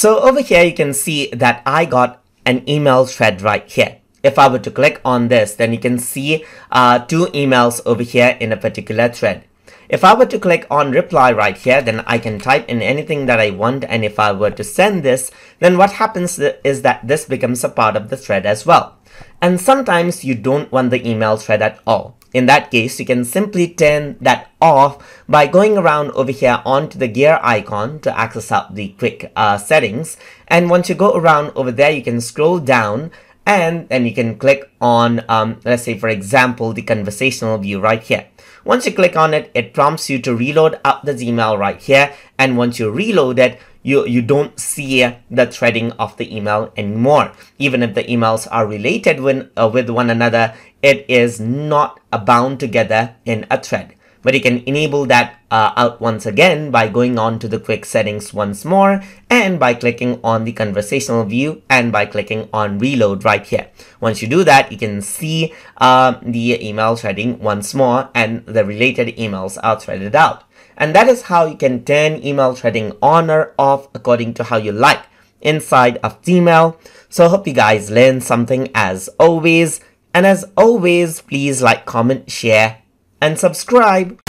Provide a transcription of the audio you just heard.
So over here, you can see that I got an email thread right here. If I were to click on this, then you can see 2 emails over here in a particular thread. If I were to click on reply right here, then I can type in anything that I want. And if I were to send this, then what happens is that this becomes a part of the thread as well. And sometimes you don't want the email thread at all. In that case, you can simply turn that off by going around over here onto the gear icon to access out the quick settings. And once you go around over there, you can scroll down and then you can click on, let's say, for example, the conversational view right here. Once you click on it, it prompts you to reload up the email right here. And once you reload it, you don't see the threading of the email anymore. Even if the emails are related with one another, it is not bound together in a thread. But you can enable that out once again by going on to the quick settings once more and by clicking on the conversational view and by clicking on reload right here. Once you do that, you can see the email threading once more and the related emails are threaded out. And that is how you can turn email threading on or off according to how you like inside of Gmail. So I hope you guys learned something as always. And as always, please like, comment, share, and subscribe.